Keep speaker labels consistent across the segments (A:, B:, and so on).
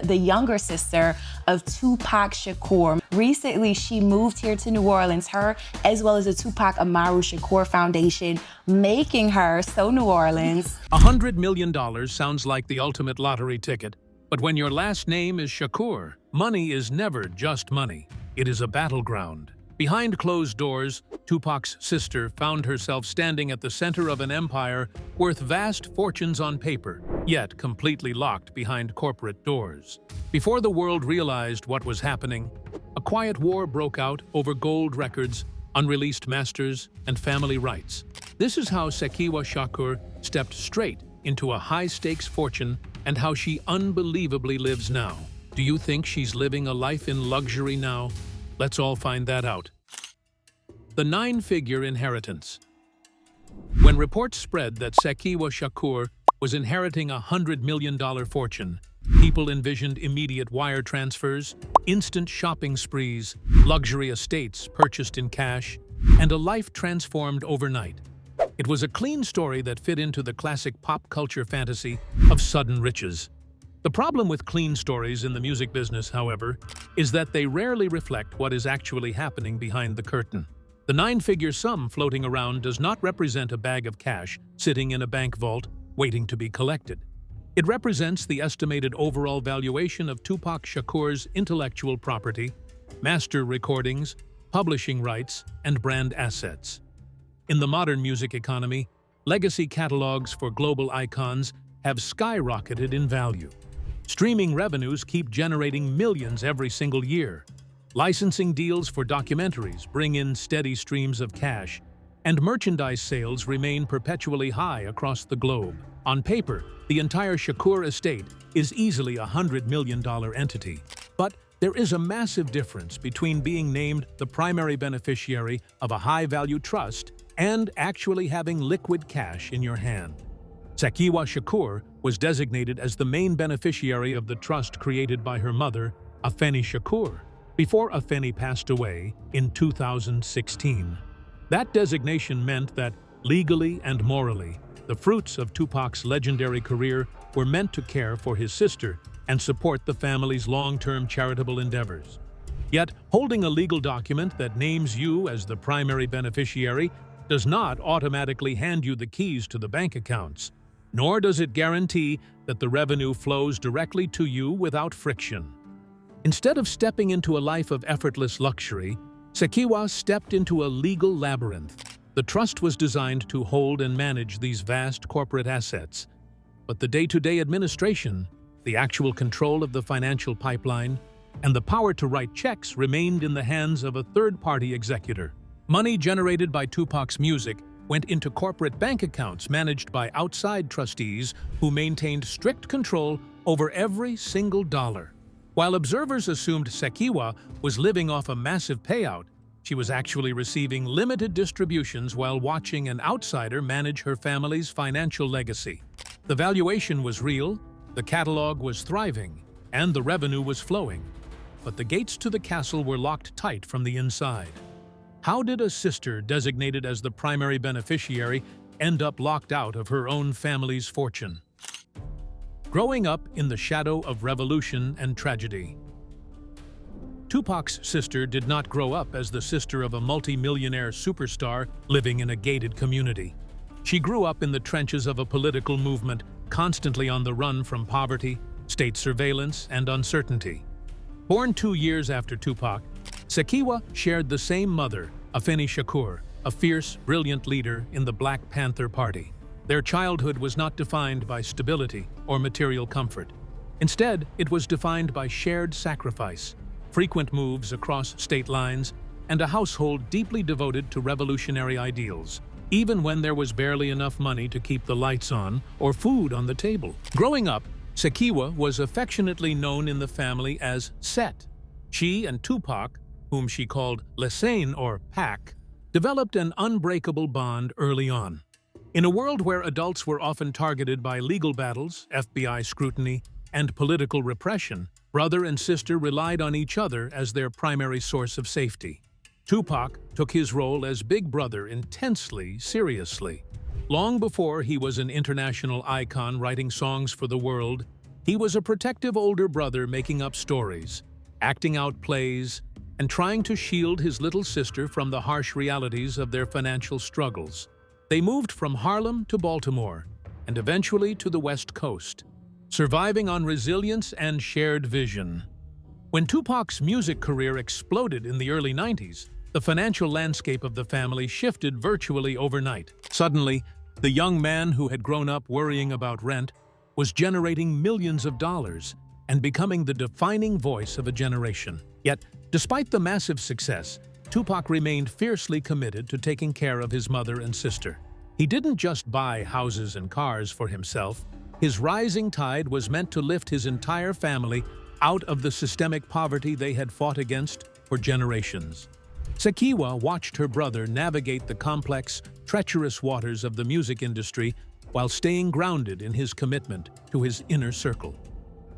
A: the younger sister of Tupac Shakur. Recently, she moved here to New Orleans, her as well as the Tupac Amaru Shakur Foundation, making her so New Orleans.
B: $100 million sounds like the ultimate lottery ticket. But when your last name is Shakur, money is never just money. It is a battleground. Behind closed doors, Tupac's sister found herself standing at the center of an empire worth vast fortunes on paper, yet completely locked behind corporate doors. Before the world realized what was happening, a quiet war broke out over gold records, unreleased masters, and family rights. This is how Sekyiwa Shakur stepped straight into a high-stakes fortune and how she unbelievably lives now. Do you think she's living a life in luxury now? Let's all find that out. The 9-figure inheritance. When reports spread that Sekyiwa Shakur was inheriting a $100 million fortune, people envisioned immediate wire transfers, instant shopping sprees, luxury estates purchased in cash, and a life transformed overnight. It was a clean story that fit into the classic pop culture fantasy of sudden riches. The problem with clean stories in the music business, however, is that they rarely reflect what is actually happening behind the curtain. The 9-figure sum floating around does not represent a bag of cash sitting in a bank vault waiting to be collected. It represents the estimated overall valuation of Tupac Shakur's intellectual property, master recordings, publishing rights, and brand assets. In the modern music economy, legacy catalogs for global icons have skyrocketed in value. Streaming revenues keep generating millions every single year. Licensing deals for documentaries bring in steady streams of cash, and merchandise sales remain perpetually high across the globe. On paper, the entire Shakur estate is easily a $100 million entity. But there is a massive difference between being named the primary beneficiary of a high-value trust and actually having liquid cash in your hand. Sekyiwa Shakur was designated as the main beneficiary of the trust created by her mother, Afeni Shakur, before Afeni passed away in 2016. That designation meant that, legally and morally, the fruits of Tupac's legendary career were meant to care for his sister and support the family's long-term charitable endeavors. Yet, holding a legal document that names you as the primary beneficiary does not automatically hand you the keys to the bank accounts, nor does it guarantee that the revenue flows directly to you without friction. Instead of stepping into a life of effortless luxury, Sekyiwa stepped into a legal labyrinth. The trust was designed to hold and manage these vast corporate assets, but the day-to-day administration, the actual control of the financial pipeline, and the power to write checks remained in the hands of a third-party executor. Money generated by Tupac's music went into corporate bank accounts managed by outside trustees who maintained strict control over every single dollar. While observers assumed Sekyiwa was living off a massive payout, she was actually receiving limited distributions while watching an outsider manage her family's financial legacy. The valuation was real, the catalog was thriving, and the revenue was flowing. But the gates to the castle were locked tight from the inside. How did a sister designated as the primary beneficiary end up locked out of her own family's fortune? Growing up in the shadow of revolution and tragedy. Tupac's sister did not grow up as the sister of a multi-millionaire superstar living in a gated community. She grew up in the trenches of a political movement, constantly on the run from poverty, state surveillance, and uncertainty. Born 2 years after Tupac, Sekyiwa shared the same mother, Afeni Shakur, a fierce, brilliant leader in the Black Panther Party. Their childhood was not defined by stability or material comfort. Instead, it was defined by shared sacrifice, frequent moves across state lines, and a household deeply devoted to revolutionary ideals, even when there was barely enough money to keep the lights on or food on the table. Growing up, Sekyiwa was affectionately known in the family as Set. She and Tupac, whom she called Lesane or Pac, developed an unbreakable bond early on. In a world where adults were often targeted by legal battles, FBI scrutiny, and political repression, brother and sister relied on each other as their primary source of safety. Tupac took his role as Big Brother intensely seriously. Long before he was an international icon writing songs for the world, He was a protective older brother making up stories, acting out plays, and trying to shield his little sister from the harsh realities of their financial struggles. They moved from Harlem to Baltimore, and eventually to the West Coast, surviving on resilience and shared vision. When Tupac's music career exploded in the early 90s, the financial landscape of the family shifted virtually overnight. Suddenly, the young man who had grown up worrying about rent was generating millions of dollars and becoming the defining voice of a generation. Yet, despite the massive success, Tupac remained fiercely committed to taking care of his mother and sister. He didn't just buy houses and cars for himself. His rising tide was meant to lift his entire family out of the systemic poverty they had fought against for generations. Sekyiwa watched her brother navigate the complex, treacherous waters of the music industry while staying grounded in his commitment to his inner circle.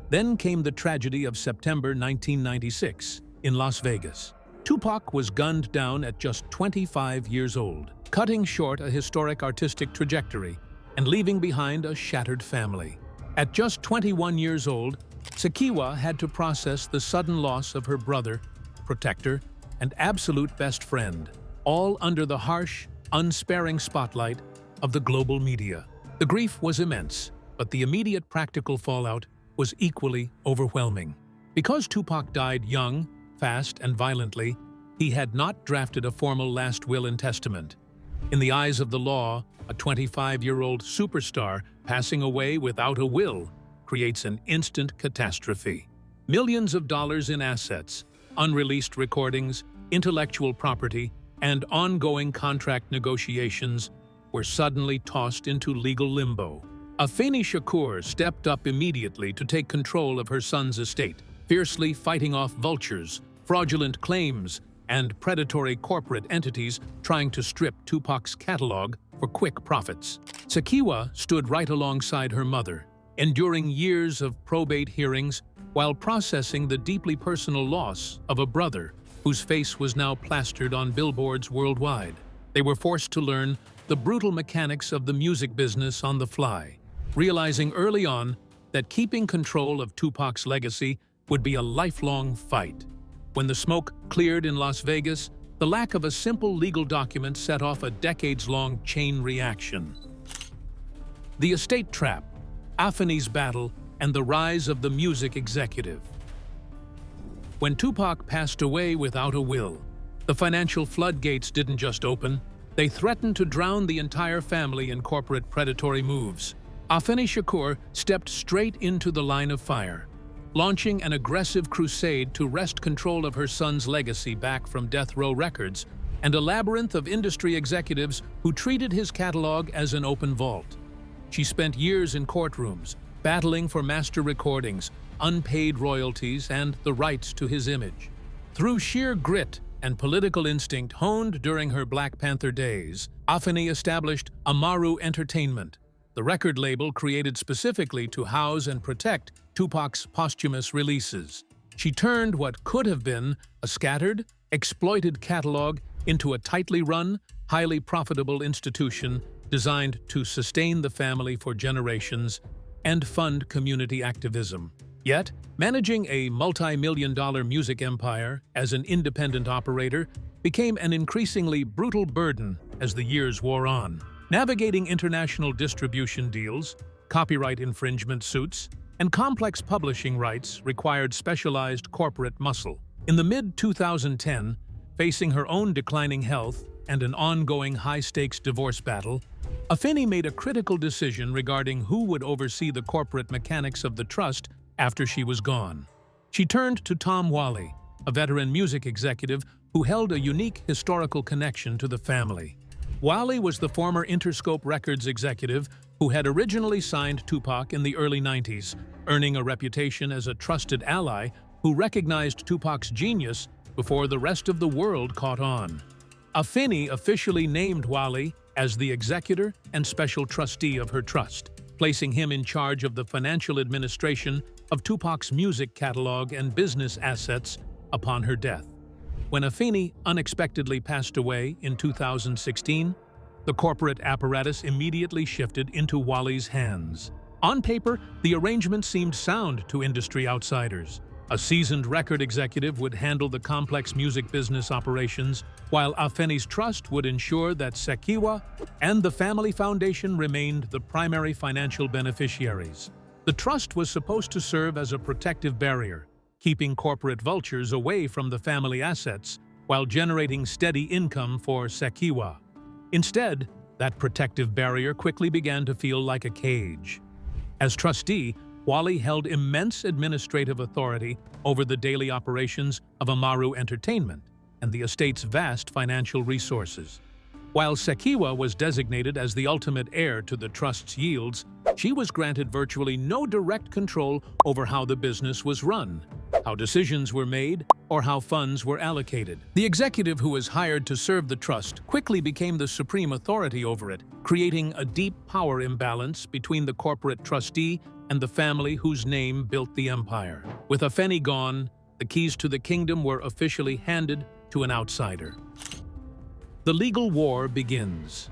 B: Then came the tragedy of September 1996 in Las Vegas. Tupac was gunned down at just 25 years old, cutting short a historic artistic trajectory and leaving behind a shattered family. At just 21 years old, Sekyiwa had to process the sudden loss of her brother, protector, and absolute best friend, all under the harsh, unsparing spotlight of the global media. The grief was immense, but the immediate practical fallout was equally overwhelming. Because Tupac died young, fast, and violently, he had not drafted a formal last will and testament. In the eyes of the law, a 25-year-old superstar passing away without a will creates an instant catastrophe. Millions of dollars in assets, unreleased recordings, intellectual property, and ongoing contract negotiations were suddenly tossed into legal limbo. Sekyiwa Shakur stepped up immediately to take control of her son's estate, fiercely fighting off vultures, fraudulent claims, and predatory corporate entities trying to strip Tupac's catalog for quick profits. Sekyiwa stood right alongside her mother, enduring years of probate hearings while processing the deeply personal loss of a brother whose face was now plastered on billboards worldwide. They were forced to learn the brutal mechanics of the music business on the fly, realizing early on that keeping control of Tupac's legacy would be a lifelong fight. When the smoke cleared in Las Vegas, the lack of a simple legal document set off a decades-long chain reaction. The estate trap, Afeni's battle, and the rise of the music executive. When Tupac passed away without a will, the financial floodgates didn't just open, they threatened to drown the entire family in corporate predatory moves. Sekyiwa Shakur stepped straight into the line of fire, launching an aggressive crusade to wrest control of her son's legacy back from Death Row Records and a labyrinth of industry executives who treated his catalog as an open vault. She spent years in courtrooms, battling for master recordings, unpaid royalties, and the rights to his image. Through sheer grit and political instinct honed during her Black Panther days, Afeni established Amaru Entertainment, the record label created specifically to house and protect Tupac's posthumous releases. She turned what could have been a scattered, exploited catalog into a tightly run, highly profitable institution designed to sustain the family for generations and fund community activism. Yet, managing a multi-million-dollar music empire as an independent operator became an increasingly brutal burden as the years wore on. Navigating international distribution deals, copyright infringement suits, and complex publishing rights required specialized corporate muscle. In the mid-2010, facing her own declining health and an ongoing high-stakes divorce battle, Afeni made a critical decision regarding who would oversee the corporate mechanics of the trust after she was gone. She turned to Tom Whalley, a veteran music executive who held a unique historical connection to the family. Whalley was the former Interscope Records executive who had originally signed Tupac in the early 90s, earning a reputation as a trusted ally who recognized Tupac's genius before the rest of the world caught on. Afeni officially named Whalley as the executor and special trustee of her trust, placing him in charge of the financial administration of Tupac's music catalog and business assets upon her death. When Afeni unexpectedly passed away in 2016, the corporate apparatus immediately shifted into Whalley's hands. On paper, the arrangement seemed sound to industry outsiders. A seasoned record executive would handle the complex music business operations, while Afeni's trust would ensure that Sekyiwa and the family foundation remained the primary financial beneficiaries. The trust was supposed to serve as a protective barrier, keeping corporate vultures away from the family assets while generating steady income for Sekyiwa. Instead, that protective barrier quickly began to feel like a cage. As trustee, Wally held immense administrative authority over the daily operations of Amaru Entertainment and the estate's vast financial resources. While Sekyiwa was designated as the ultimate heir to the trust's yields, she was granted virtually no direct control over how the business was run, how decisions were made, or how funds were allocated. The executive who was hired to serve the trust quickly became the supreme authority over it, creating a deep power imbalance between the corporate trustee and the family whose name built the empire. With Afeni gone, the keys to the kingdom were officially handed to an outsider. The legal war begins.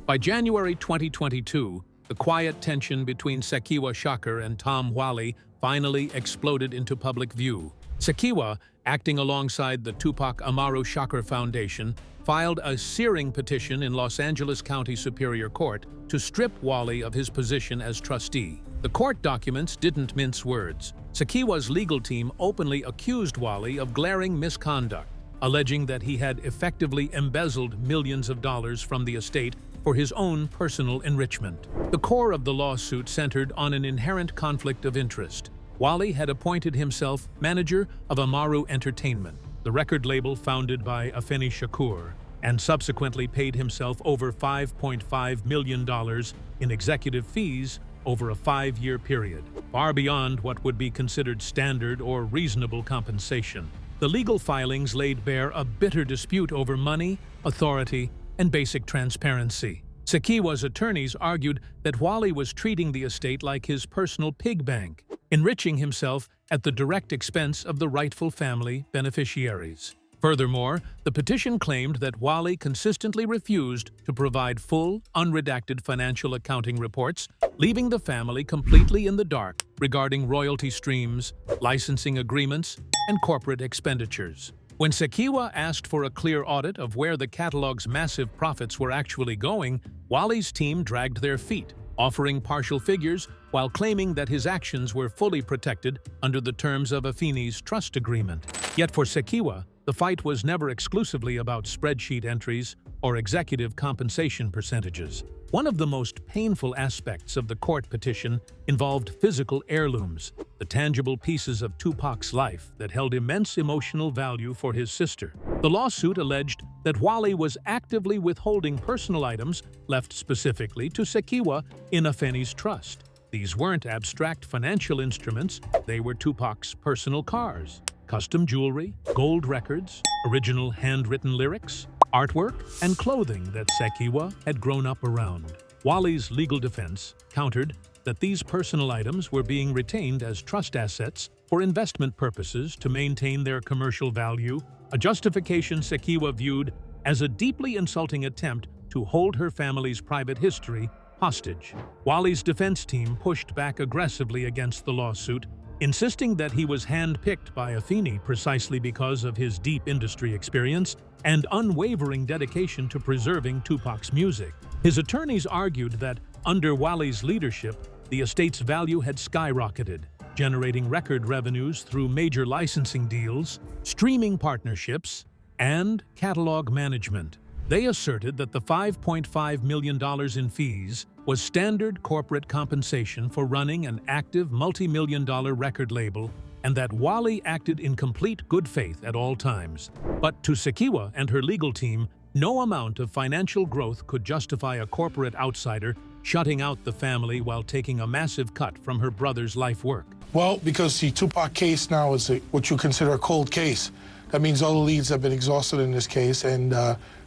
B: By January 2022, the quiet tension between Sekyiwa Shakur and Tom Wally finally exploded into public view. Sekyiwa, acting alongside the Tupac Amaru Shakur Foundation, filed a searing petition in Los Angeles County Superior Court to strip Wally of his position as trustee. The court documents didn't mince words. Sekyiwa's legal team openly accused Wally of glaring misconduct, alleging that he had effectively embezzled millions of dollars from the estate for his own personal enrichment. The core of the lawsuit centered on an inherent conflict of interest. Wally had appointed himself manager of Amaru Entertainment, the record label founded by Sekyiwa Shakur, and subsequently paid himself over $5.5 million in executive fees over a 5-year period, far beyond what would be considered standard or reasonable compensation. The legal filings laid bare a bitter dispute over money, authority, and basic transparency. Sekyiwa's attorneys argued that Wally was treating the estate like his personal pig bank, enriching himself at the direct expense of the rightful family beneficiaries. Furthermore, the petition claimed that Wally consistently refused to provide full, unredacted financial accounting reports, leaving the family completely in the dark regarding royalty streams, licensing agreements, and corporate expenditures. When Sekyiwa asked for a clear audit of where the catalog's massive profits were actually going, Wally's team dragged their feet, offering partial figures while claiming that his actions were fully protected under the terms of Afeni's trust agreement. Yet for Sekyiwa, the fight was never exclusively about spreadsheet entries or executive compensation percentages. One of the most painful aspects of the court petition involved physical heirlooms, the tangible pieces of Tupac's life that held immense emotional value for his sister. The lawsuit alleged that Wally was actively withholding personal items left specifically to Sekyiwa in Afeni's trust. These weren't abstract financial instruments, they were Tupac's personal cars, custom jewelry, gold records, original handwritten lyrics, artwork, and clothing that Sekyiwa had grown up around. Wally's legal defense countered that these personal items were being retained as trust assets for investment purposes to maintain their commercial value, a justification Sekyiwa viewed as a deeply insulting attempt to hold her family's private history hostage. Wally's defense team pushed back aggressively against the lawsuit, insisting that he was handpicked by Afeni precisely because of his deep industry experience and unwavering dedication to preserving Tupac's music. His attorneys argued that, under Wally's leadership, the estate's value had skyrocketed, generating record revenues through major licensing deals, streaming partnerships, and catalog management. They asserted that the $5.5 million in fees was standard corporate compensation for running an active multi-million-dollar record label and that Wally acted in complete good faith at all times. But to Sekyiwa and her legal team, no amount of financial growth could justify a corporate outsider shutting out the family while taking a massive cut from her brother's life work.
C: Well, because the Tupac case now is what you consider a cold case. That means all the leads have been exhausted in this case, and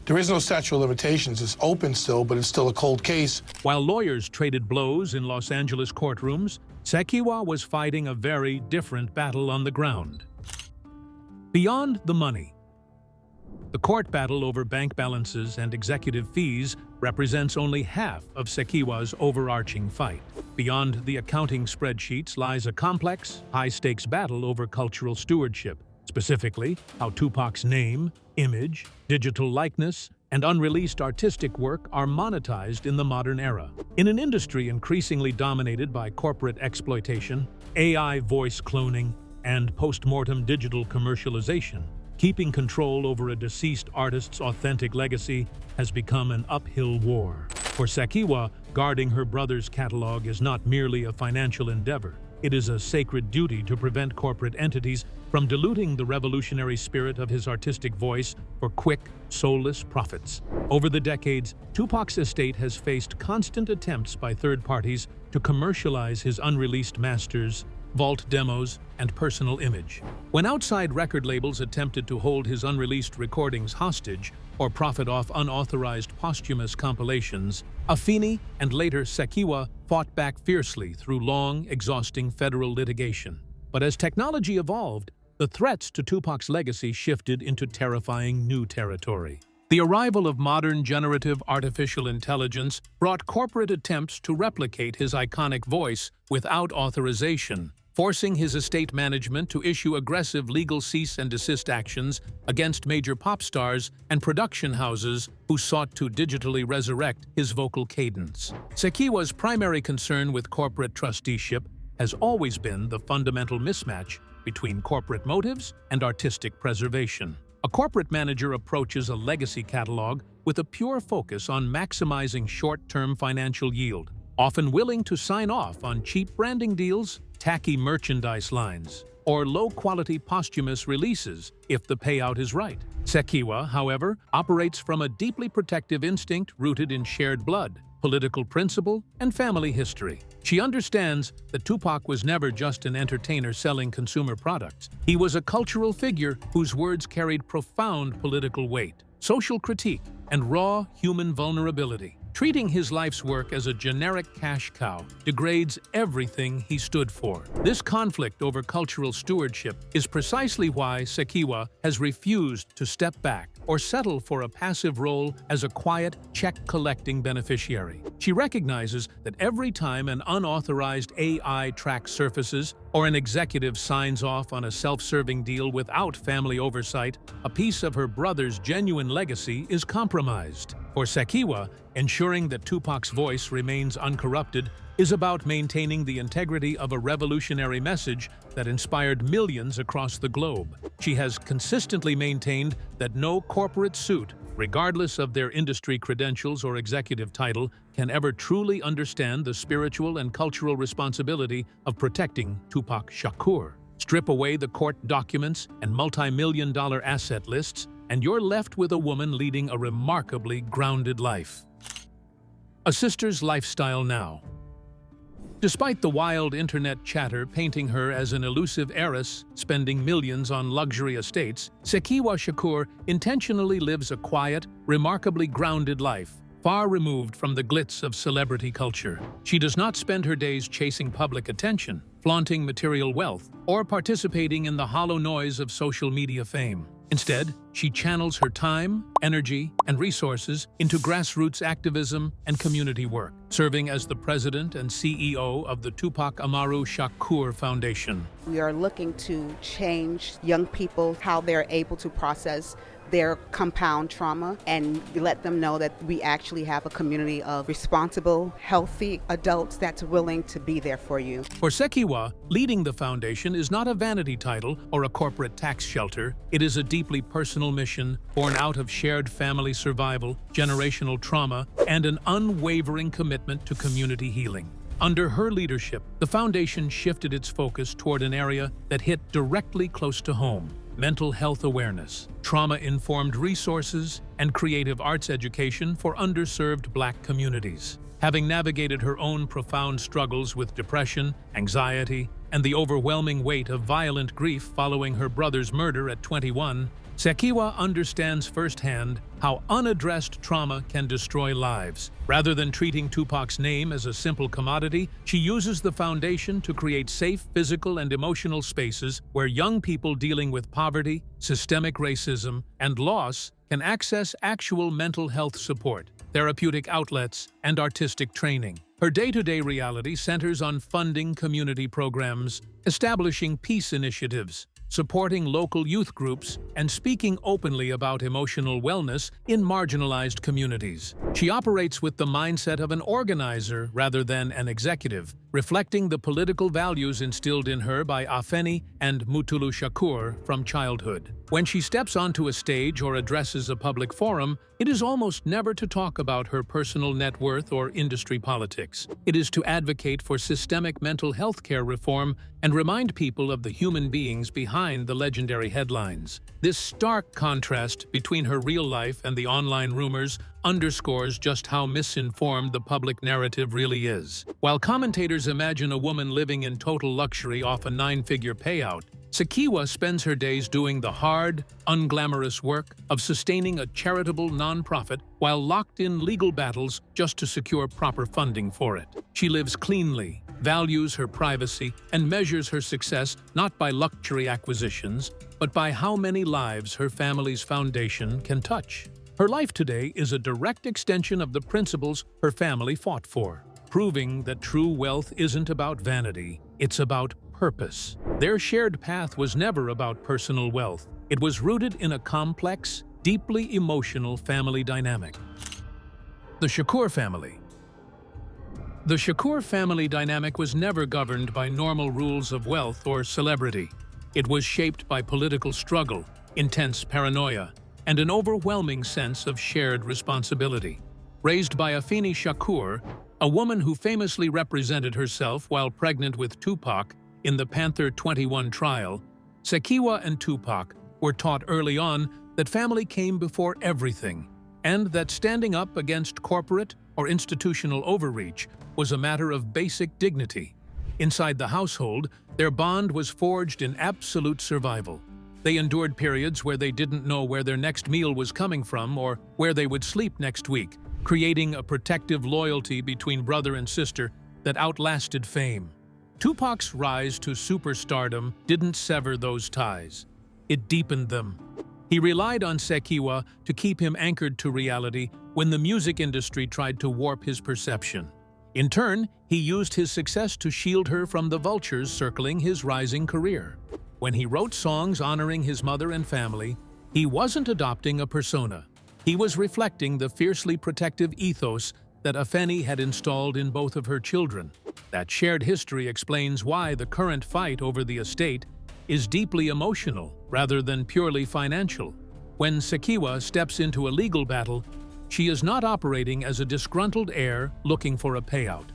C: there is no statute of limitations. It's open still, but it's still a cold case.
B: While lawyers traded blows in Los Angeles courtrooms, Sekyiwa was fighting a very different battle on the ground. Beyond the money, The court battle over bank balances and executive fees represents only half of Sekyiwa's overarching fight. Beyond the accounting spreadsheets lies a complex, high-stakes battle over cultural stewardship, specifically how Tupac's name, image, digital likeness, and unreleased artistic work are monetized in the modern era. In an industry increasingly dominated by corporate exploitation, AI voice cloning, and post-mortem digital commercialization, keeping control over a deceased artist's authentic legacy has become an uphill war. For Sekyiwa, guarding her brother's catalog is not merely a financial endeavor. It is a sacred duty to prevent corporate entities from diluting the revolutionary spirit of his artistic voice for quick, soulless profits. Over the decades, Tupac's estate has faced constant attempts by third parties to commercialize his unreleased masters, vault demos, and personal image. When outside record labels attempted to hold his unreleased recordings hostage or profit off unauthorized posthumous compilations, Afeni and later Sekyiwa fought back fiercely through long, exhausting federal litigation. But as technology evolved, the threats to Tupac's legacy shifted into terrifying new territory. The arrival of modern generative artificial intelligence brought corporate attempts to replicate his iconic voice without authorization, forcing his estate management to issue aggressive legal cease and desist actions against major pop stars and production houses who sought to digitally resurrect his vocal cadence. Sekyiwa's primary concern with corporate trusteeship has always been the fundamental mismatch between corporate motives and artistic preservation. A corporate manager approaches a legacy catalog with a pure focus on maximizing short-term financial yield, often willing to sign off on cheap branding deals, tacky merchandise lines, or low-quality posthumous releases if the payout is right. Sekyiwa, however, operates from a deeply protective instinct rooted in shared blood, political principle, and family history. She understands that Tupac was never just an entertainer selling consumer products. He was a cultural figure whose words carried profound political weight, social critique, and raw human vulnerability. Treating his life's work as a generic cash cow degrades everything he stood for. This conflict over cultural stewardship is precisely why Sekyiwa has refused to step back or settle for a passive role as a quiet, check-collecting beneficiary. She recognizes that every time an unauthorized AI track surfaces or an executive signs off on a self-serving deal without family oversight, a piece of her brother's genuine legacy is compromised. For Sekyiwa, ensuring that Tupac's voice remains uncorrupted is about maintaining the integrity of a revolutionary message that inspired millions across the globe. She has consistently maintained that no corporate suit, regardless of their industry credentials or executive title, can ever truly understand the spiritual and cultural responsibility of protecting Tupac Shakur. Strip away the court documents and multi-million-dollar asset lists, and you're left with a woman leading a remarkably grounded life. A sister's lifestyle now. Despite the wild internet chatter painting her as an elusive heiress spending millions on luxury estates, Sekyiwa Shakur intentionally lives a quiet, remarkably grounded life, far removed from the glitz of celebrity culture. She does not spend her days chasing public attention, flaunting material wealth, or participating in the hollow noise of social media fame. Instead, she channels her time, energy, and resources into grassroots activism and community work, serving as the president and CEO of the Tupac Amaru Shakur Foundation.
D: We are looking to change young people, how they're able to process their compound trauma, and let them know that we actually have a community of responsible, healthy adults that's willing to be there for you.
B: For Sekyiwa, leading the foundation is not a vanity title or a corporate tax shelter. It is a deeply personal mission born out of shared family survival, generational trauma, and an unwavering commitment to community healing. Under her leadership, the foundation shifted its focus toward an area that hit directly close to home: mental health awareness, trauma-informed resources, and creative arts education for underserved Black communities. Having navigated her own profound struggles with depression, anxiety, and the overwhelming weight of violent grief following her brother's murder at 21, Sekyiwa understands firsthand how unaddressed trauma can destroy lives. Rather than treating Tupac's name as a simple commodity, she uses the foundation to create safe physical and emotional spaces where young people dealing with poverty, systemic racism, and loss can access actual mental health support, therapeutic outlets, and artistic training. Her day-to-day reality centers on funding community programs, establishing peace initiatives, supporting local youth groups, and speaking openly about emotional wellness in marginalized communities. She operates with the mindset of an organizer rather than an executive, reflecting the political values instilled in her by Afeni and Mutulu Shakur from childhood. When she steps onto a stage or addresses a public forum, it is almost never to talk about her personal net worth or industry politics. It is to advocate for systemic mental health care reform and remind people of the human beings behind the legendary headlines. This stark contrast between her real life and the online rumors underscores just how misinformed the public narrative really is. While commentators imagine a woman living in total luxury off a 9-figure payout, Sekyiwa spends her days doing the hard, unglamorous work of sustaining a charitable nonprofit while locked in legal battles just to secure proper funding for it. She lives cleanly, values her privacy, and measures her success not by luxury acquisitions, but by how many lives her family's foundation can touch. Her life today is a direct extension of the principles her family fought for, proving that true wealth isn't about vanity, it's about purpose. Their shared path was never about personal wealth. It was rooted in a complex, deeply emotional family dynamic. The Shakur family. The Shakur family dynamic was never governed by normal rules of wealth or celebrity. It was shaped by political struggle, intense paranoia, and an overwhelming sense of shared responsibility. Raised by Afeni Shakur, a woman who famously represented herself while pregnant with Tupac in the Panther 21 trial, Sekyiwa and Tupac were taught early on that family came before everything, and that standing up against corporate or institutional overreach was a matter of basic dignity. Inside the household, their bond was forged in absolute survival. They endured periods where they didn't know where their next meal was coming from or where they would sleep next week, creating a protective loyalty between brother and sister that outlasted fame. Tupac's rise to superstardom didn't sever those ties. It deepened them. He relied on Sekyiwa to keep him anchored to reality when the music industry tried to warp his perception. In turn, he used his success to shield her from the vultures circling his rising career. When he wrote songs honoring his mother and family, he wasn't adopting a persona. He was reflecting the fiercely protective ethos that Afeni had installed in both of her children. That shared history explains why the current fight over the estate is deeply emotional rather than purely financial. When Sekyiwa steps into a legal battle, she is not operating as a disgruntled heir looking for a payout.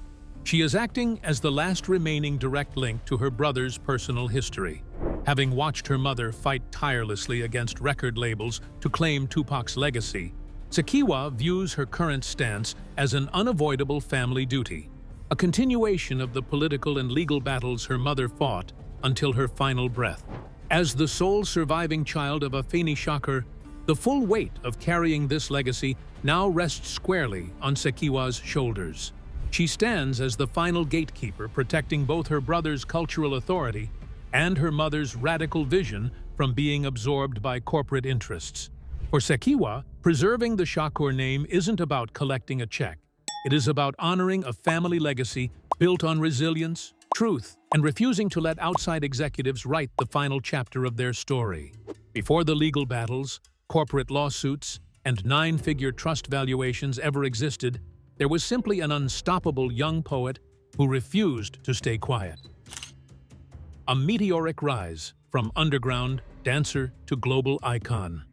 B: She is acting as the last remaining direct link to her brother's personal history. Having watched her mother fight tirelessly against record labels to claim Tupac's legacy, Sekyiwa views her current stance as an unavoidable family duty, a continuation of the political and legal battles her mother fought until her final breath. As the sole surviving child of Afeni Shakur, the full weight of carrying this legacy now rests squarely on Sekyiwa's shoulders. She stands as the final gatekeeper, protecting both her brother's cultural authority and her mother's radical vision from being absorbed by corporate interests. For Sekyiwa, preserving the Shakur name isn't about collecting a check. It is about honoring a family legacy built on resilience, truth, and refusing to let outside executives write the final chapter of their story. Before the legal battles, corporate lawsuits, and 9-figure trust valuations ever existed, there was simply an unstoppable young poet who refused to stay quiet. A meteoric rise from underground dancer to global icon.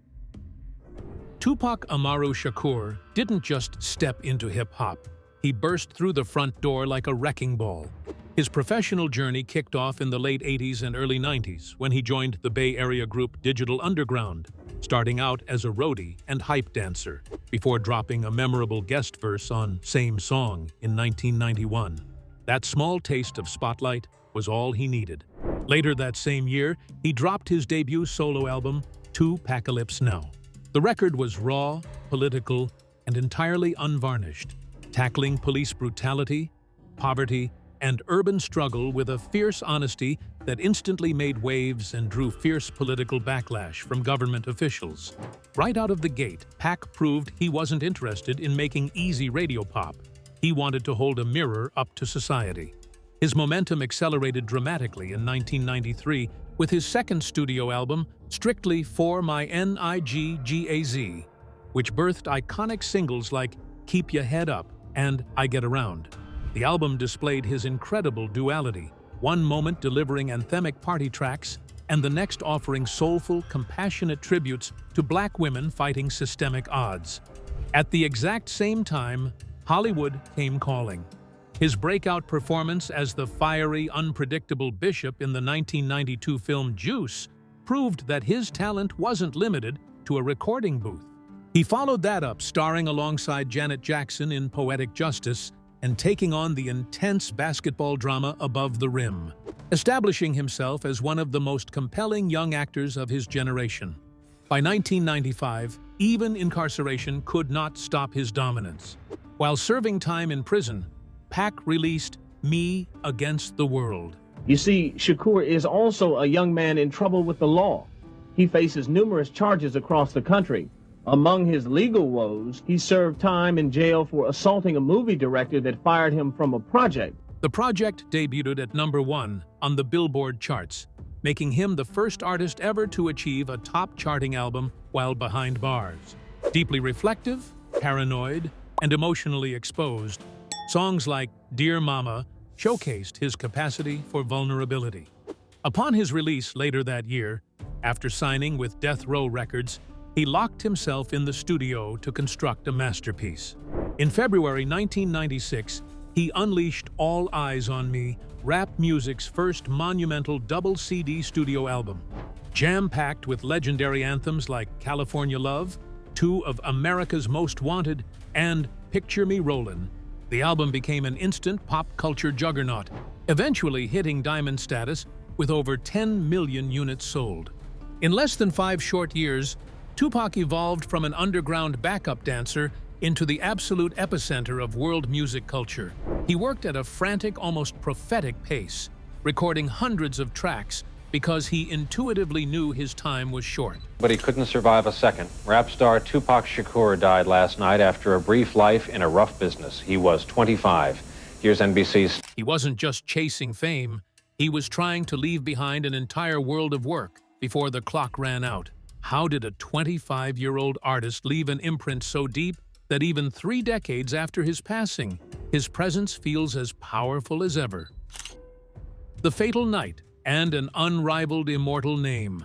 B: Tupac Amaru Shakur didn't just step into hip-hop. He burst through the front door like a wrecking ball. His professional journey kicked off in the late 80s and early 90s when he joined the Bay Area group Digital Underground, starting out as a roadie and hype dancer, before dropping a memorable guest verse on Same Song in 1991. That small taste of spotlight, was all he needed. Later that same year, he dropped his debut solo album, Tupacalypse Now. The record was raw, political, and entirely unvarnished, tackling police brutality, poverty, and urban struggle with a fierce honesty that instantly made waves and drew fierce political backlash from government officials. Right out of the gate, Pac proved he wasn't interested in making easy radio pop. He wanted to hold a mirror up to society. His momentum accelerated dramatically in 1993 with his second studio album, Strictly For My Niggas, which birthed iconic singles like Keep Ya Head Up and I Get Around. The album displayed his incredible duality, one moment delivering anthemic party tracks and the next offering soulful, compassionate tributes to Black women fighting systemic odds. At the exact same time, Hollywood came calling. His breakout performance as the fiery, unpredictable Bishop in the 1992 film Juice proved that his talent wasn't limited to a recording booth. He followed that up starring alongside Janet Jackson in Poetic Justice and taking on the intense basketball drama Above the Rim, establishing himself as one of the most compelling young actors of his generation. By 1995, even incarceration could not stop his dominance. While serving time in prison, Pac released Me Against the World.
E: You see, Shakur is also a young man in trouble with the law. He faces numerous charges across the country. Among his legal woes, he served time in jail for assaulting a movie director that fired him from a project.
B: The project debuted at #1 on the Billboard charts, making him the first artist ever to achieve a top charting album while behind bars. Deeply reflective, paranoid, and emotionally exposed, songs like Dear Mama showcased his capacity for vulnerability. Upon his release later that year, after signing with Death Row Records, he locked himself in the studio to construct a masterpiece. In February 1996, he unleashed All Eyes on Me, rap music's first monumental double CD studio album. Jam-packed with legendary anthems like California Love, two of America's Most Wanted, and Picture Me Rollin', the album became an instant pop culture juggernaut, eventually hitting diamond status with over 10 million units sold. In less than 5 short years, Tupac evolved from an underground backup dancer into the absolute epicenter of world music culture. He worked at a frantic, almost prophetic pace, recording hundreds of tracks because he intuitively knew his time was short.
F: But he couldn't survive a second. Rap star Tupac Shakur died last night after a brief life in a rough business. He was 25. Here's NBC's.
B: He wasn't just chasing fame, he was trying to leave behind an entire world of work before the clock ran out. How did a 25-year-old artist leave an imprint so deep that even 3 decades after his passing, his presence feels as powerful as ever? The Fatal Night and an unrivaled immortal name.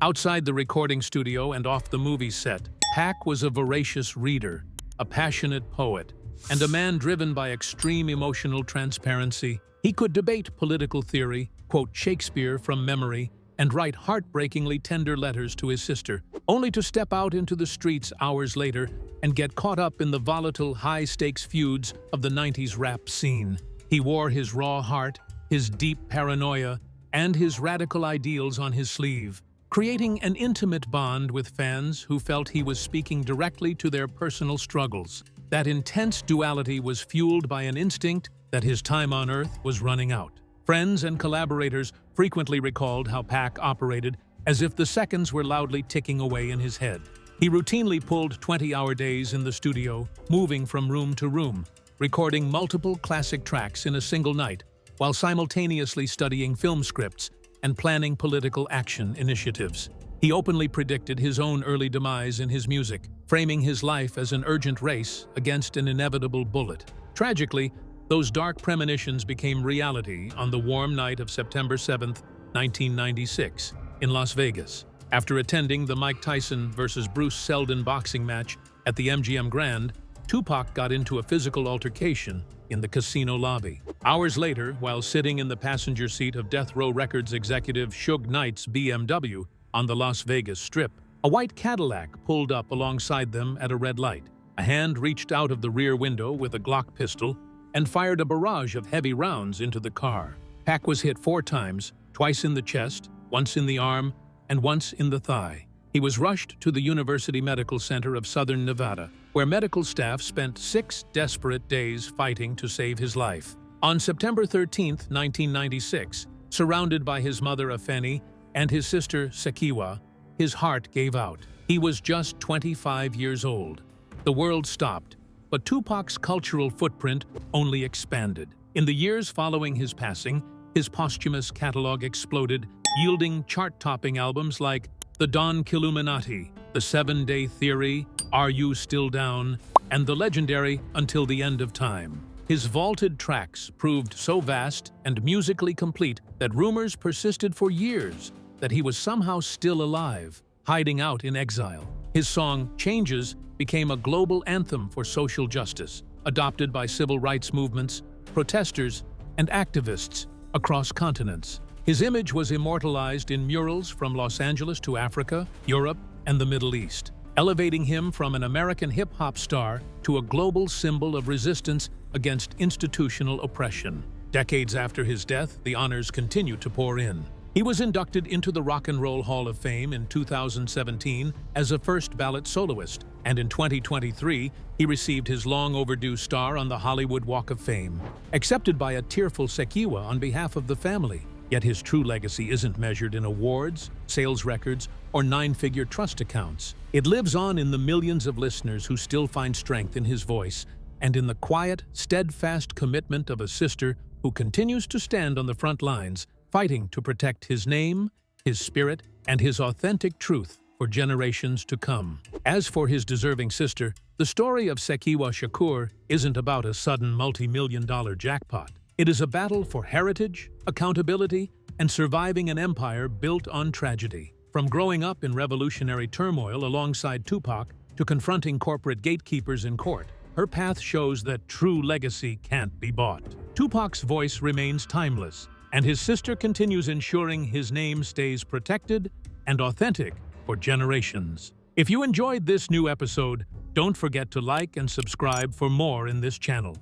B: Outside the recording studio and off the movie set, Pac was a voracious reader, a passionate poet, and a man driven by extreme emotional transparency. He could debate political theory, quote Shakespeare from memory, and write heartbreakingly tender letters to his sister, only to step out into the streets hours later and get caught up in the volatile, high-stakes feuds of the 90s rap scene. He wore his raw heart, his deep paranoia, and his radical ideals on his sleeve, creating an intimate bond with fans who felt he was speaking directly to their personal struggles. That intense duality was fueled by an instinct that his time on Earth was running out. Friends and collaborators frequently recalled how Pac operated as if the seconds were loudly ticking away in his head. He routinely pulled 20-hour days in the studio, moving from room to room, recording multiple classic tracks in a single night, while simultaneously studying film scripts and planning political action initiatives. He openly predicted his own early demise in his music, framing his life as an urgent race against an inevitable bullet. Tragically, those dark premonitions became reality on the warm night of September 7, 1996, in Las Vegas. After attending the Mike Tyson vs. Bruce Seldon boxing match at the MGM Grand, Tupac got into a physical altercation in the casino lobby. Hours later, while sitting in the passenger seat of Death Row Records executive Suge Knight's BMW on the Las Vegas Strip, a white Cadillac pulled up alongside them at a red light. A hand reached out of the rear window with a Glock pistol, and fired a barrage of heavy rounds into the car. Pac was hit 4 times, twice in the chest, once in the arm, and once in the thigh. He was rushed to the University Medical Center of Southern Nevada, where medical staff spent 6 desperate days fighting to save his life. On September 13, 1996, surrounded by his mother Afeni and his sister Sekyiwa, his heart gave out. He was just 25 years old. The world stopped, but Tupac's cultural footprint only expanded. In the years following his passing, his posthumous catalog exploded, yielding chart-topping albums like The Don Killuminati, The 7-Day Theory, Are You Still Down, and the legendary Until the End of Time. His vaulted tracks proved so vast and musically complete that rumors persisted for years that he was somehow still alive, hiding out in exile. His song, Changes, became a global anthem for social justice, adopted by civil rights movements, protesters, and activists across continents. His image was immortalized in murals from Los Angeles to Africa, Europe, and the Middle East, elevating him from an American hip-hop star to a global symbol of resistance against institutional oppression. Decades after his death, the honors continue to pour in. He was inducted into the Rock and Roll Hall of Fame in 2017 as a first-ballot soloist, and in 2023, he received his long-overdue star on the Hollywood Walk of Fame, accepted by a tearful Sekyiwa on behalf of the family. Yet his true legacy isn't measured in awards, sales records, or 9-figure trust accounts. It lives on in the millions of listeners who still find strength in his voice and in the quiet, steadfast commitment of a sister who continues to stand on the front lines, fighting to protect his name, his spirit, and his authentic truth for generations to come. As for his deserving sister, the story of Sekyiwa Shakur isn't about a sudden multi-million-dollar jackpot. It is a battle for heritage, accountability, and surviving an empire built on tragedy. From growing up in revolutionary turmoil alongside Tupac to confronting corporate gatekeepers in court, her path shows that true legacy can't be bought. Tupac's voice remains timeless, and his sister continues ensuring his name stays protected and authentic for generations. If you enjoyed this new episode, don't forget to like and subscribe for more in this channel.